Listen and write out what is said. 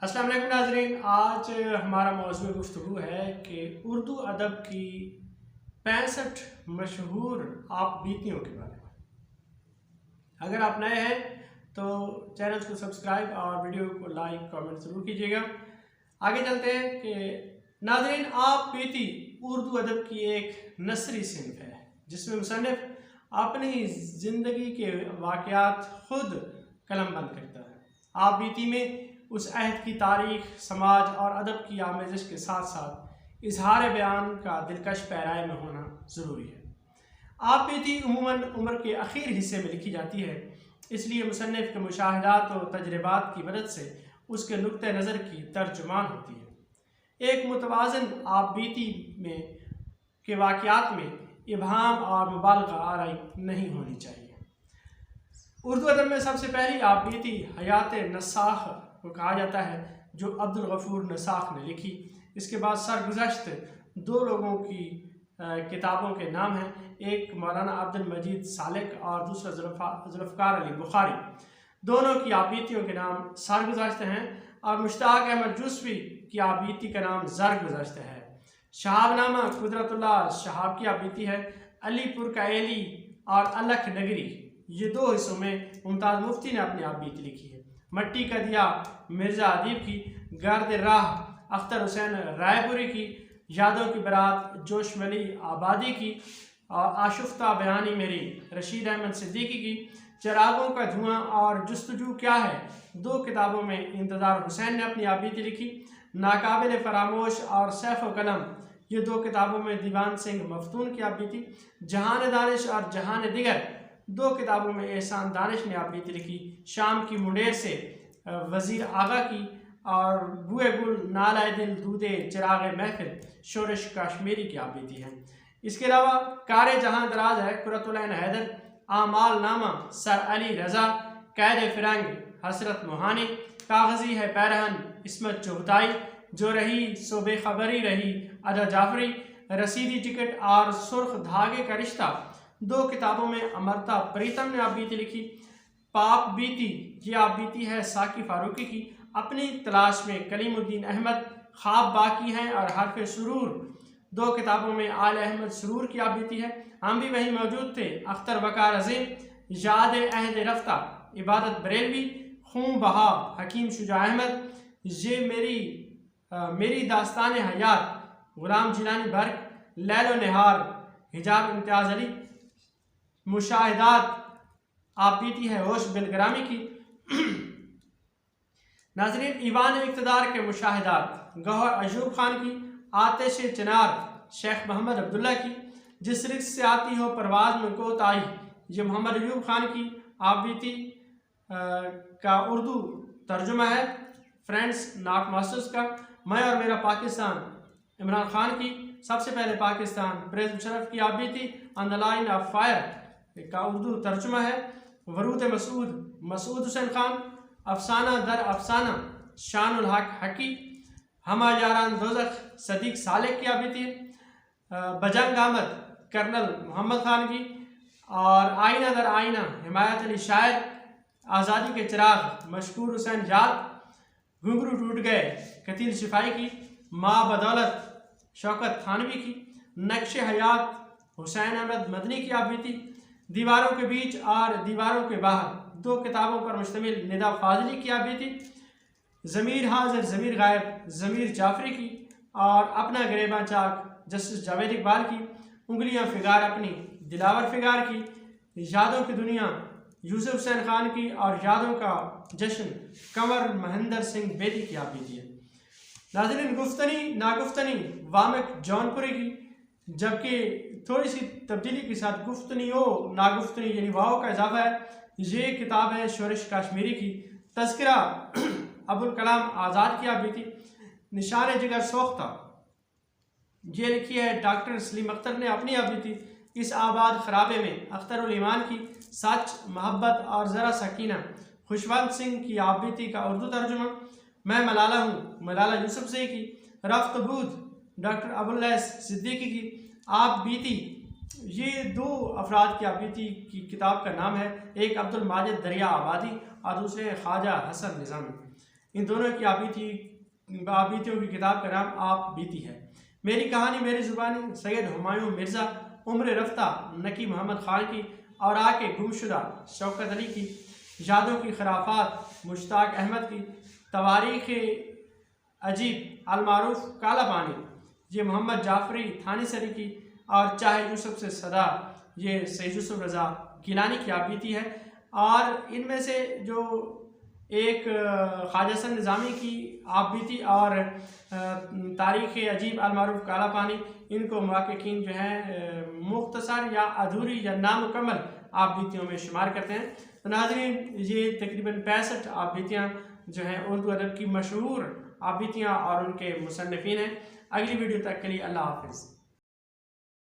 अस्सलाम वालेकुम नाज़रीन। आज हमारा मौज़ू गुफ्तगू है कि उर्दू अदब की 65 मशहूर आप बीतियों के बारे में। अगर आप नए हैं तो चैनल को सब्सक्राइब और वीडियो को लाइक कमेंट ज़रूर कीजिएगा। आगे चलते हैं कि नाज़रीन, आप बीती उर्दू अदब की एक नसरी सिन्फ है जिसमें मुसन्निफ़ अपनी ज़िंदगी के वाक़यात खुद कलमबंद करता है। आप बीती में उस अहद की तारीख, समाज और अदब की आमेज़श के साथ साथ इजहार बयान का दिलकश पैराए में होना ज़रूरी है। आप बीती उमूमन उम्र के आखिर हिस्से में लिखी जाती है, इसलिए मुसन्निफ़ के मुशाहिदात और तजर्बात की मदद से उसके नुक्ते नज़र की तर्जुमान होती है। एक मुतवाज़न आप बीती में के वाक़यात में इबहाम और मुबालगा आराई नहीं होनी चाहिए। उर्दू अदब में सबसे पहली आप बीती हयात नसाख को कहा जाता है, जो अब्दुल गफूर नसाख ने लिखी। इसके बाद सरगुज़श्त दो लोगों की किताबों के नाम हैं, एक मौलाना अब्दुल मजीद सालिक और दूसरा जुल्फ़कार अली बुखारी। दोनों की आबीतियों के नाम सरगुज़श्त हैं और मुश्ताक अहमद जूसवी की आबीती का नाम ज़रगुज़श्त है। शहाबनामा कुदरतुल्लाह शहाब की आबीती है। अलीपुर का एली और अलख नगरी, ये दो हिस्सों में मुमताज़ मुफ्ती ने अपनी आबीती लिखी है। मट्टी का दिया मिर्ज़ा अदीब की, गर्द राह अख्तर हुसैन रायपुरी की, यादों की बरात जोशमली आबादी की और आशुफ्ता बयानी मेरी रशीद अहमद सिद्दीकी की, चिरागों का धुआं और जुस्तजू क्या है, दो किताबों में इंतज़ार हुसैन ने अपनी आबीती लिखी। नाकाबिल फरामोश और सैफ व कलम, ये दो किताबों में दीवान सिंह मफ्तून की आबीती। जहान दानिश और जहान दिगर, दो किताबों में एहसान दानिश ने आबीती लिखी। शाम की मुंडेर से वज़ीर आगा की और बुए गुल नालाए दिल दूधे चिराग महफिल शोरश कश्मीरी की आबीती है। इसके अलावा कार जहां दराज है कुरतुल ऐन हैदर, आमाल नामा सर अली रज़ा, कैद फिरंग हसरत मोहानी, कागज़ी है पैरहन इसमत चुगताई, जो रही सो बेखबरी रही अदा जाफरी, रसीदी टिकट और सुर्ख धागे का रिश्ता, दो किताबों में अमरता प्रीतम ने आबीती लिखी। पाक बीती, ये आबीती है साकी फारूकी की। अपनी तलाश में कलीमुद्दीन अहमद, ख्वाब बाकी हैं और हरफ सुरूर, दो किताबों में आल अहमद सुरूर की आबीती है। हम भी वहीं मौजूद थे, अख्तर वकार अजीम, याद अहद रफ्ता इबादत बरेलवी, खून बहा हकीम शुजा अहमद, ये मेरी दास्तान हयात गुलाम जिलानी बर्क, लैलो निहार हिजाब इम्तियाज़ अली, मुशाहिदात आप बीती है होश बिलग्रामी की। नाज़रीन, ईवान इक़्तिदार के मुशाहिदात गौहर अयूब खान की, आतिश चिनार शेख मोहम्मद अब्दुल्ला की, जिस रिक्स से आती हो परवाज़ में कोताही, ये मोहम्मद अयूब खान की आप बीती का उर्दू तर्जुमा है। फ्रेंड्स नॉट मास्टर्स का मैं और मेरा पाकिस्तान इमरान खान की, सबसे पहले पाकिस्तान प्रेस मुशर्रफ की आप बीती on the line of fire का उर्दू तर्जुमा है। वरूद मसूद मसूद हुसैन खान, अफसाना दर अफसाना शानुल हक हकी, हमा यारान दोज़ख सदीक सालेक की आबीती है। बजंग आमद कर्नल मोहम्मद खान की और आईना दर आईना हिमायत अली शायर, आज़ादी के चिराग मशकूर हुसैन याद, घुंघरू टूट गए कतील शिफाई की, माँ बदौलत शौकत थानवी की, नक्श हयात हुसैन अहमद मदनी की आबीती, दीवारों के बीच और दीवारों के बाहर, दो किताबों पर मुश्तमिल निदा फाजली की आबीती, ज़मीर हाजिर ज़मीर गायब ज़मीर जाफरी की और अपना गिरेबा चाक जस्टिस जावेद इकबाल की, उंगलियां फिगार अपनी दिलावर फिगार की, यादों की दुनिया यूसुफ हुसैन खान की और यादों का जश्न कंवर महेंद्र सिंह बेदी की आबीती है। नाज़रीन, गुफ्तनी नागुफ्तनी वामिक जौनपुरी की, जबकि थोड़ी सी तब्दीली के साथ गुफ्तनी ओ नागुफ्तनी यानी वाव का इजाफा है। ये किताब है शोरश कश्मीरी की। तज़किरा अबुल कलाम आज़ाद की आबीती, निशान जिगर सोख्ता, ये लिखी है डॉक्टर सलीम अख्तर ने अपनी आबीती। इस आबाद खराबे में अख्तर उल ईमान की, सच मोहब्बत और ज़रा सकीना खुशवंत सिंह की आबीती का उर्दू तर्जुमा। मैं मलाला हूँ मलाला यूसुफ से की। रफ्त बूद डॉक्टर अबुल्लैस सिद्दीकी की आप बीती, ये दो अफराद की आबीती की किताब का नाम है। एक अब्दुल माजिद दरिया आबादी और दूसरे ख्वाजा हसन निज़ामी। इन दोनों की आपबीतियों की किताब का नाम आप बीती है। मेरी कहानी मेरी ज़ुबानी सैयद हुमायूं मिर्ज़ा उम्र रफ्ता नकी मोहम्मद ख़ान की और आके गुमशुदा शौकत अली की, यादों की खराफात मुश्ताक अहमद की, तवारीख़ अजीब अलमारूफ काला पानी ये मोहम्मद जाफरी थानीसरी की, और चाहे यूसुफ से सदा ये सैयद यूसुफ रज़ा गिलानी की आप बीती है। और इनमें से जो एक ख्वाजा हसन निज़ामी की आप बीती और तारीख़ अजीब अलमारूफ काला पानी, इनको मुहक्किकीन जो है मुख्तसर या अधूरी या नामुकम्मल आप बीतियों में शुमार करते हैं। तो नाज़रीन, ये तकरीबन 65 आप बीतियाँ जो हैं उर्दू अदब की मशहूर आप बीतियाँ और उनके मुसन्निफ़ीन हैं। अगली वीडियो तक के लिए अल्लाह हाफ़िज़।